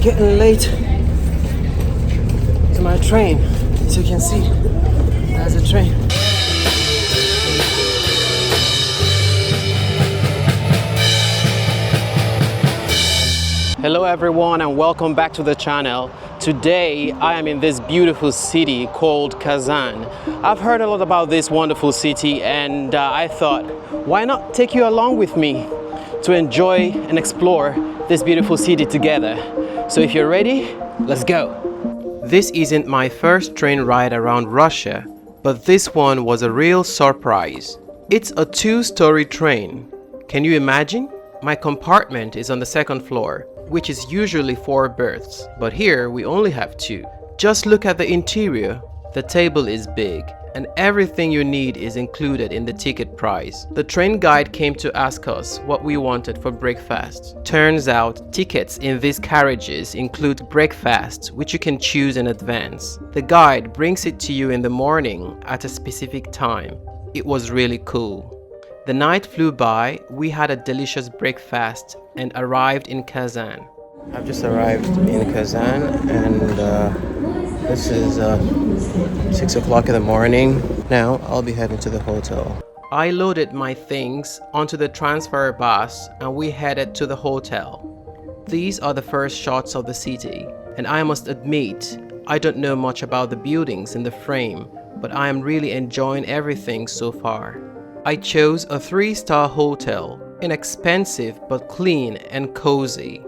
getting late to my train. As you can see, there's a train. Hello everyone and welcome back to the channel. Today I am in this beautiful city called Kazan. I've heard a lot about this wonderful city and I thought, why not take you along with me to enjoy and explore this beautiful city together. So if you're ready, let's go. This isn't my first train ride around Russia, but this one was a real surprise. It's a two-story train. Can you imagine? My compartment is on the second floor, which is usually 4 berths, but here we only have 2. Just look at the interior. The table is big and everything you need is included in the ticket price. The train guide came to ask us what we wanted for breakfast. Turns out tickets in these carriages include breakfast, which you can choose in advance. The guide brings it to you in the morning at a specific time. It was really cool. The night flew by, we had a delicious breakfast and arrived in Kazan. I've just arrived in Kazan and this is 6 o'clock in the morning. Now I'll be heading to the hotel. I loaded my things onto the transfer bus and we headed to the hotel. These are the first shots of the city, and I must admit, I don't know much about the buildings in the frame, but I am really enjoying everything so far. I chose a 3-star hotel, inexpensive but clean and cozy.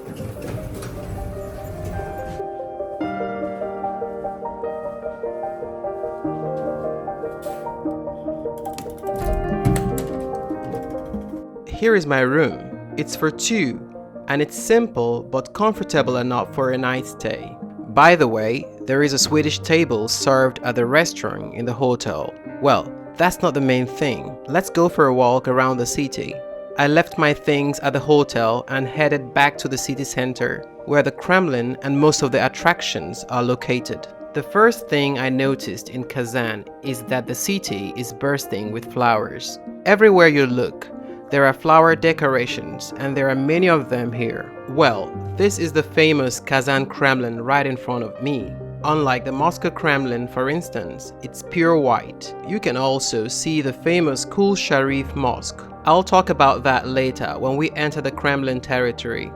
Here is my room. It's for 2 and it's simple but comfortable enough for a night stay. By the way, there is a Swedish table served at the restaurant in the hotel. Well, that's not the main thing. Let's go for a walk around the city. I left my things at the hotel and headed back to the city center, where the Kremlin and most of the attractions are located. The first thing I noticed in Kazan is that the city is bursting with flowers. Everywhere you look, there are flower decorations and there are many of them here. Well, this is the famous Kazan Kremlin right in front of me. Unlike the Moscow Kremlin, for instance, it's pure white. You can also see the famous Kul Sharif Mosque. I'll talk about that later when we enter the Kremlin territory.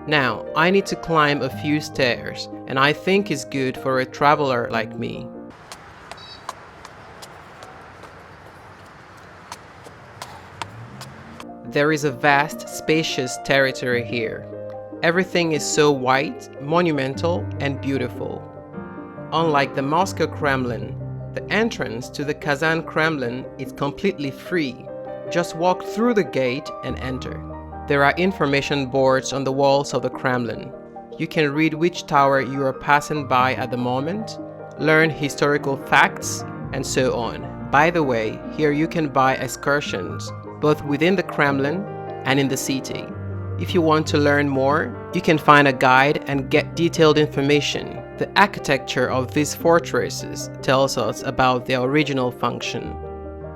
Now, I need to climb a few stairs, and I think it's good for a traveler like me. There is a vast, spacious territory here. Everything is so white, monumental, and beautiful. Unlike the Moscow Kremlin, the entrance to the Kazan Kremlin is completely free. Just walk through the gate and enter. There are information boards on the walls of the Kremlin. You can read which tower you are passing by at the moment, learn historical facts, and so on. By the way, here you can buy excursions, both within the Kremlin and in the city. If you want to learn more, you can find a guide and get detailed information. The architecture of these fortresses tells us about their original function: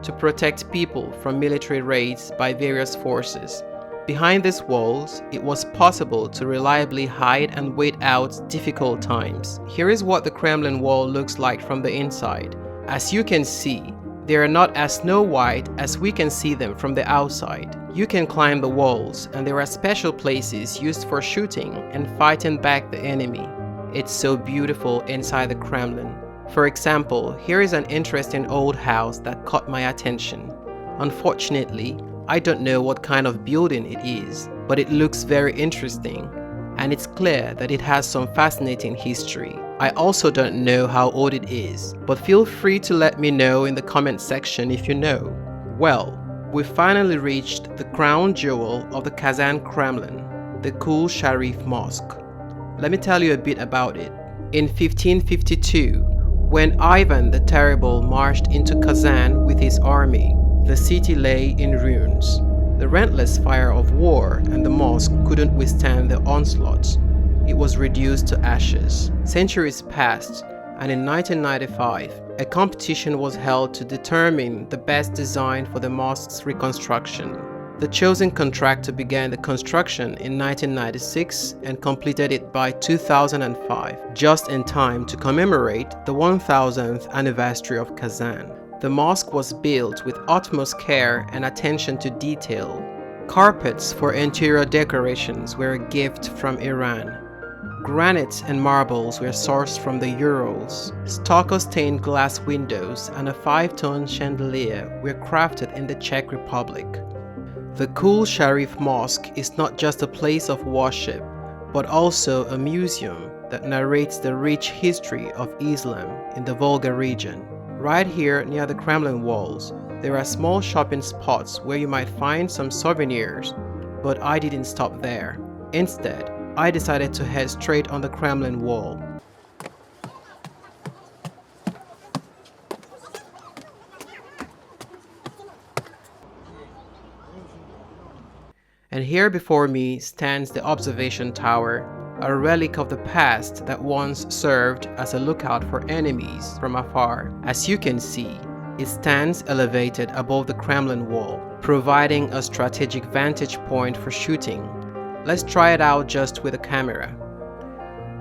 to protect people from military raids by various forces. Behind these walls, it was possible to reliably hide and wait out difficult times. Here is what the Kremlin wall looks like from the inside. As you can see, they are not as snow white as we can see them from the outside. You can climb the walls and there are special places used for shooting and fighting back the enemy. It's so beautiful inside the Kremlin. For example, here is an interesting old house that caught my attention. Unfortunately, I don't know what kind of building it is, but it looks very interesting, and it's clear that it has some fascinating history. I also don't know how old it is, but feel free to let me know in the comment section if you know. Well, we finally reached the crown jewel of the Kazan Kremlin, the Kul Sharif Mosque. Let me tell you a bit about it. In 1552, when Ivan the Terrible marched into Kazan with his army, the city lay in ruins. The relentless fire of war and the mosque couldn't withstand the onslaught. It was reduced to ashes. Centuries passed, and in 1995, a competition was held to determine the best design for the mosque's reconstruction. The chosen contractor began the construction in 1996 and completed it by 2005, just in time to commemorate the 1000th anniversary of Kazan. The mosque was built with utmost care and attention to detail. Carpets for interior decorations were a gift from Iran. Granite and marbles were sourced from the Urals. Stucco stained glass windows and a 5-tone chandelier were crafted in the Czech Republic. The Kul Sharif Mosque is not just a place of worship, but also a museum that narrates the rich history of Islam in the Volga region. Right here near the Kremlin walls, there are small shopping spots where you might find some souvenirs, but I didn't stop there. Instead, I decided to head straight on the Kremlin wall. And here before me stands the observation tower, a relic of the past that once served as a lookout for enemies from afar. As you can see, it stands elevated above the Kremlin wall, providing a strategic vantage point for shooting. Let's try it out just with a camera.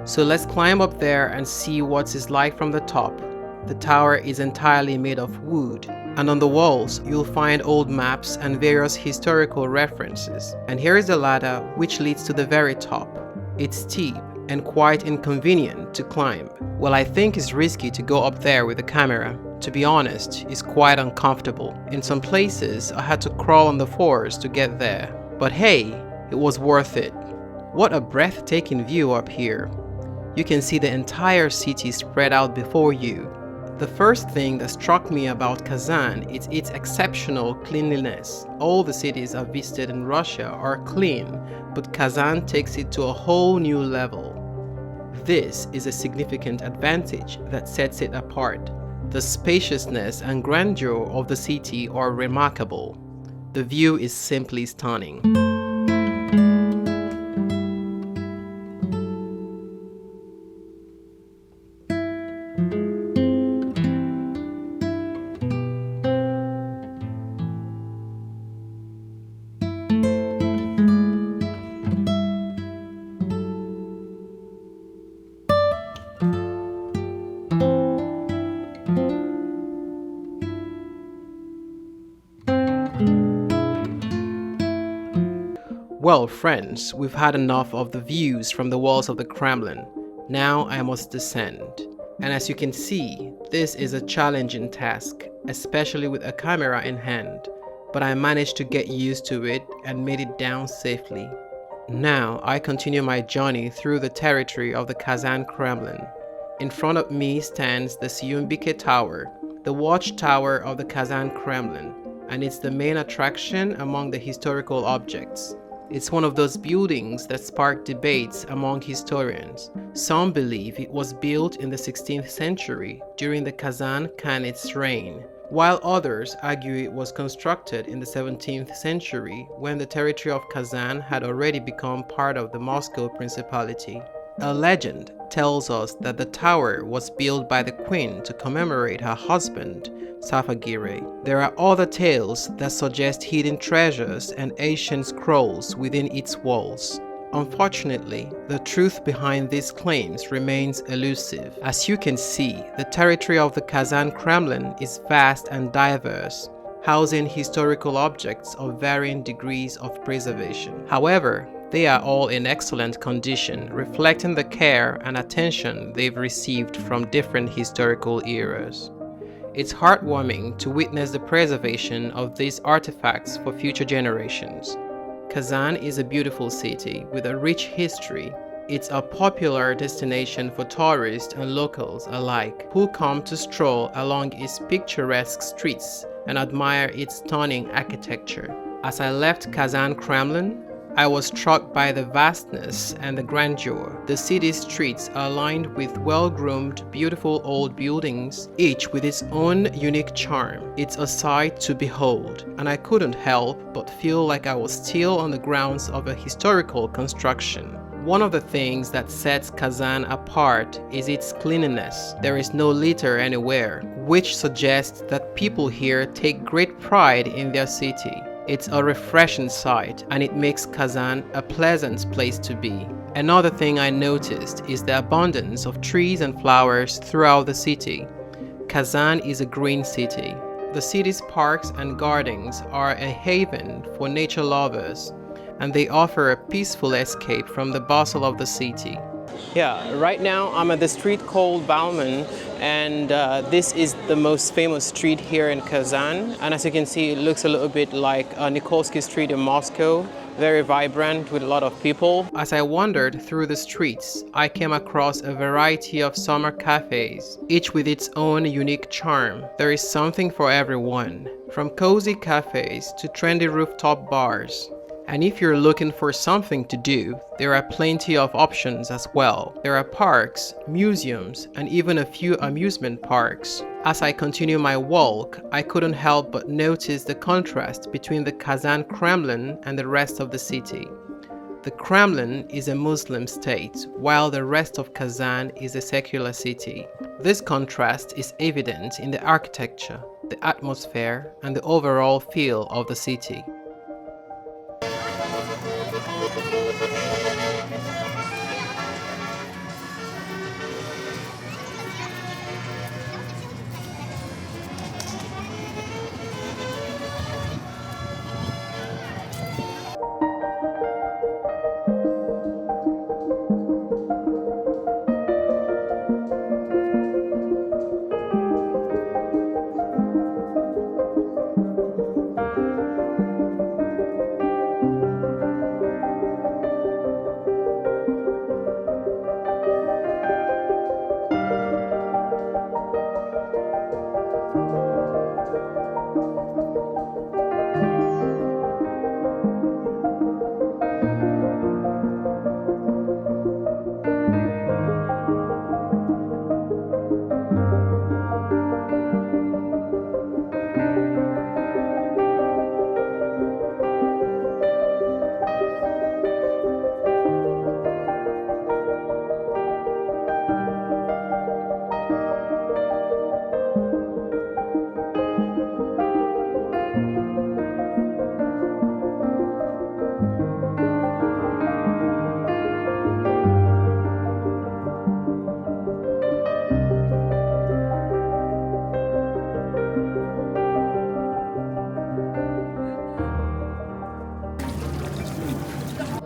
So let's climb up there and see what it's like from the top. The tower is entirely made of wood, and on the walls you'll find old maps and various historical references. And here is the ladder which leads to the very top. It's steep and quite inconvenient to climb. Well, I think it's risky to go up there with the camera. To be honest, it's quite uncomfortable. In some places I had to crawl on the floors to get there. But hey, it was worth it. What a breathtaking view up here. You can see the entire city spread out before you. The first thing that struck me about Kazan is its exceptional cleanliness. All the cities I've visited in Russia are clean, but Kazan takes it to a whole new level. This is a significant advantage that sets it apart. The spaciousness and grandeur of the city are remarkable. The view is simply stunning. Well, friends, we've had enough of the views from the walls of the Kremlin. Now I must descend. And as you can see, this is a challenging task, especially with a camera in hand. But I managed to get used to it and made it down safely. Now I continue my journey through the territory of the Kazan Kremlin. In front of me stands the Söyembikä Tower, the watchtower of the Kazan Kremlin, and it's the main attraction among the historical objects. It's one of those buildings that spark debates among historians. Some believe it was built in the 16th century during the Kazan Khanate's reign, while others argue it was constructed in the 17th century when the territory of Kazan had already become part of the Moscow Principality. A legend tells us that the tower was built by the queen to commemorate her husband, Safagirai. There are other tales that suggest hidden treasures and ancient scrolls within its walls. Unfortunately, the truth behind these claims remains elusive. As you can see, the territory of the Kazan Kremlin is vast and diverse, housing historical objects of varying degrees of preservation. However, they are all in excellent condition, reflecting the care and attention they've received from different historical eras. It's heartwarming to witness the preservation of these artifacts for future generations. Kazan is a beautiful city with a rich history. It's a popular destination for tourists and locals alike who come to stroll along its picturesque streets and admire its stunning architecture. As I left Kazan Kremlin, I was struck by the vastness and the grandeur. The city's streets are lined with well-groomed, beautiful old buildings, each with its own unique charm. It's a sight to behold, and I couldn't help but feel like I was still on the grounds of a historical construction. One of the things that sets Kazan apart is its cleanliness. There is no litter anywhere, which suggests that people here take great pride in their city. It's a refreshing sight and it makes Kazan a pleasant place to be. Another thing I noticed is the abundance of trees and flowers throughout the city. Kazan is a green city. The city's parks and gardens are a haven for nature lovers, and they offer a peaceful escape from the bustle of the city. Yeah, right now I'm at the street called Bauman, and this is the most famous street here in Kazan. And as you can see, it looks a little bit like Nikolsky Street in Moscow, very vibrant with a lot of people. As I wandered through the streets, I came across a variety of summer cafes, each with its own unique charm. There is something for everyone, from cozy cafes to trendy rooftop bars. And if you're looking for something to do, there are plenty of options as well. There are parks, museums, and even a few amusement parks. As I continue my walk, I couldn't help but notice the contrast between the Kazan Kremlin and the rest of the city. The Kremlin is a Muslim state, while the rest of Kazan is a secular city. This contrast is evident in the architecture, the atmosphere, and the overall feel of the city.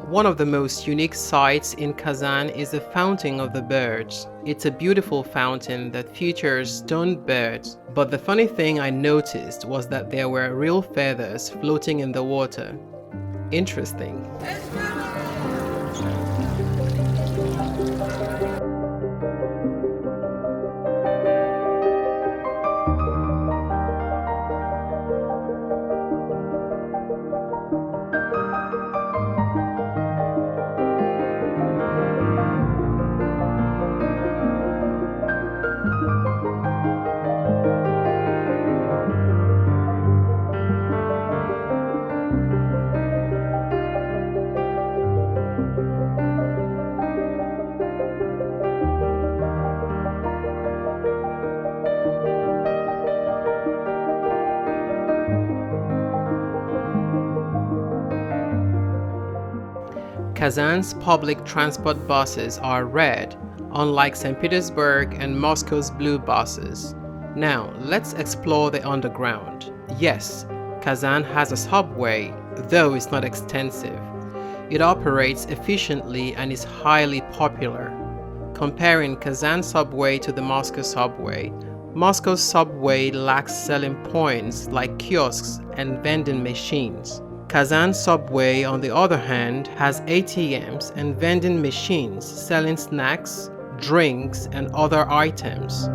One of the most unique sights in Kazan is the Fountain of the Birds. It's a beautiful fountain that features stoned birds, but the funny thing I noticed was that there were real feathers floating in the water. Interesting. Kazan's public transport buses are red, unlike St. Petersburg and Moscow's blue buses. Now, let's explore the underground. Yes, Kazan has a subway, though it's not extensive. It operates efficiently and is highly popular. Comparing Kazan subway to the Moscow subway, Moscow's subway lacks selling points like kiosks and vending machines. Kazan subway, on the other hand, has ATMs and vending machines selling snacks, drinks, and other items.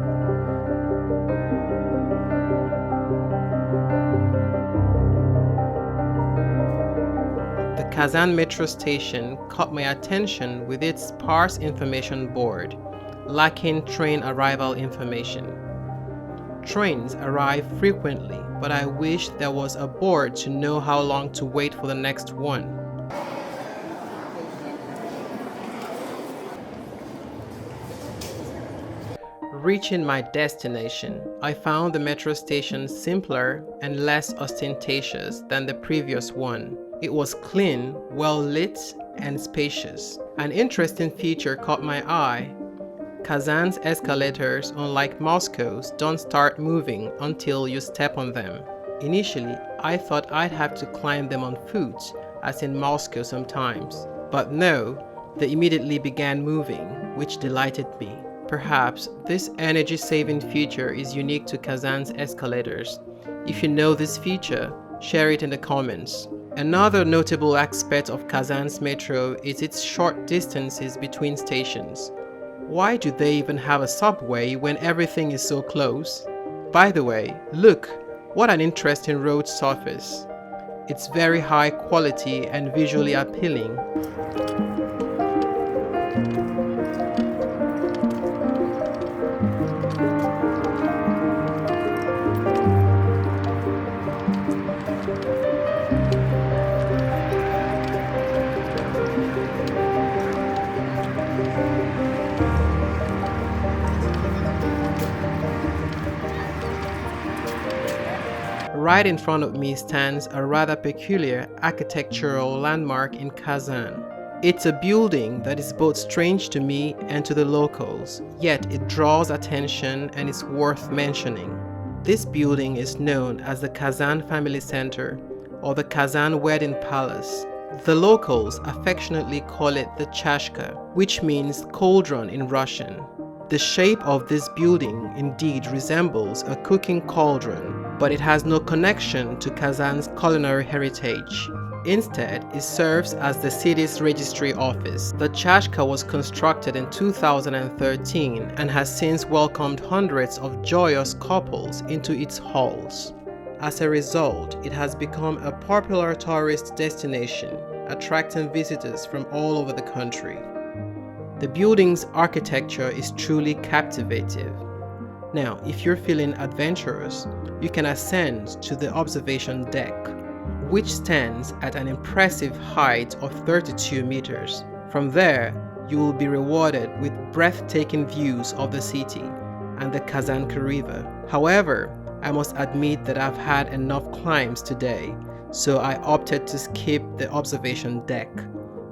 The Kazan Metro station caught my attention with its sparse information board, lacking train arrival information. Trains arrive frequently, but I wish there was a board to know how long to wait for the next one. Reaching my destination, I found the metro station simpler and less ostentatious than the previous one. It was clean, well lit, and spacious. An interesting feature caught my eye. Kazan's escalators, unlike Moscow's, don't start moving until you step on them. Initially, I thought I'd have to climb them on foot, as in Moscow sometimes. But no, they immediately began moving, which delighted me. Perhaps this energy-saving feature is unique to Kazan's escalators. If you know this feature, share it in the comments. Another notable aspect of Kazan's metro is its short distances between stations. Why do they even have a subway when everything is so close? By the way, look, what an interesting road surface. It's very high quality and visually appealing. Right in front of me stands a rather peculiar architectural landmark in Kazan. It's a building that is both strange to me and to the locals, yet it draws attention and is worth mentioning. This building is known as the Kazan Family Center or the Kazan Wedding Palace. The locals affectionately call it the Chashka, which means cauldron in Russian. The shape of this building indeed resembles a cooking cauldron, but it has no connection to Kazan's culinary heritage. Instead, it serves as the city's registry office. The Chashka was constructed in 2013 and has since welcomed hundreds of joyous couples into its halls. As a result, it has become a popular tourist destination, attracting visitors from all over the country. The building's architecture is truly captivating. Now, if you're feeling adventurous, you can ascend to the observation deck, which stands at an impressive height of 32 meters. From there, you will be rewarded with breathtaking views of the city and the Kazanka River. However, I must admit that I've had enough climbs today, so I opted to skip the observation deck.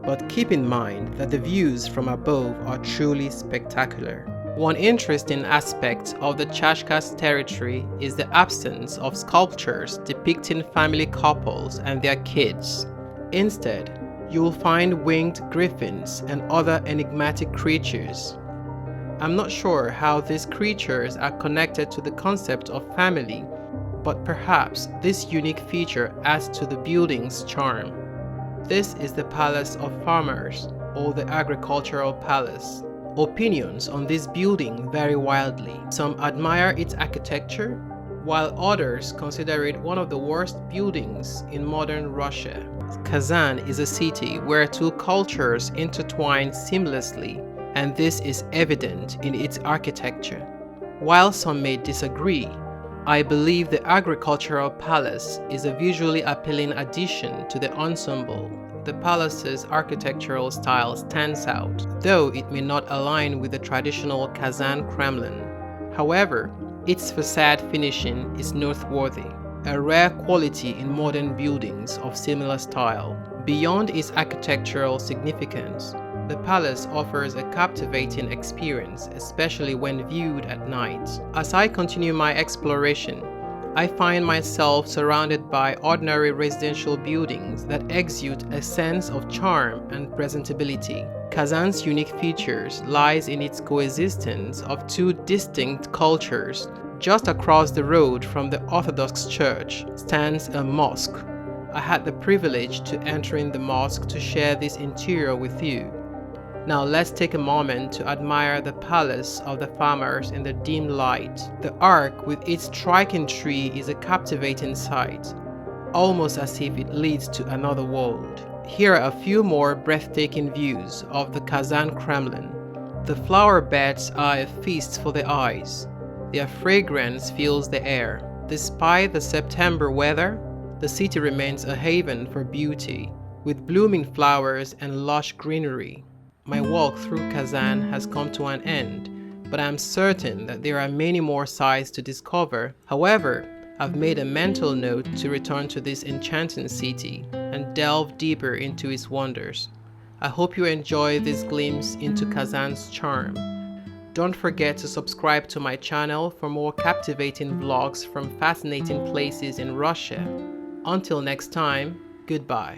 But keep in mind that the views from above are truly spectacular. One interesting aspect of the Chashka's territory is the absence of sculptures depicting family couples and their kids. Instead, you will find winged griffins and other enigmatic creatures. I'm not sure how these creatures are connected to the concept of family, but perhaps this unique feature adds to the building's charm. This is the Palace of Farmers, or the Agricultural Palace. Opinions on this building vary wildly. Some admire its architecture, while others consider it one of the worst buildings in modern Russia. Kazan is a city where two cultures intertwine seamlessly, and this is evident in its architecture. While some may disagree, I believe the Agricultural Palace is a visually appealing addition to the ensemble. The palace's architectural style stands out, though it may not align with the traditional Kazan Kremlin. However, its facade finishing is noteworthy, a rare quality in modern buildings of similar style. Beyond its architectural significance, the palace offers a captivating experience, especially when viewed at night. As I continue my exploration, I find myself surrounded by ordinary residential buildings that exude a sense of charm and presentability. Kazan's unique features lies in its coexistence of two distinct cultures. Just across the road from the Orthodox Church stands a mosque. I had the privilege to enter the mosque to share this interior with you. Now let's take a moment to admire the Palace of the Farmers in the dim light. The arch with its striking tree is a captivating sight, almost as if it leads to another world. Here are a few more breathtaking views of the Kazan Kremlin. The flower beds are a feast for the eyes. Their fragrance fills the air. Despite the September weather, the city remains a haven for beauty, with blooming flowers and lush greenery. My walk through Kazan has come to an end, but I'm certain that there are many more sides to discover. However, I've made a mental note to return to this enchanting city and delve deeper into its wonders. I hope you enjoy this glimpse into Kazan's charm. Don't forget to subscribe to my channel for more captivating vlogs from fascinating places in Russia. Until next time, goodbye.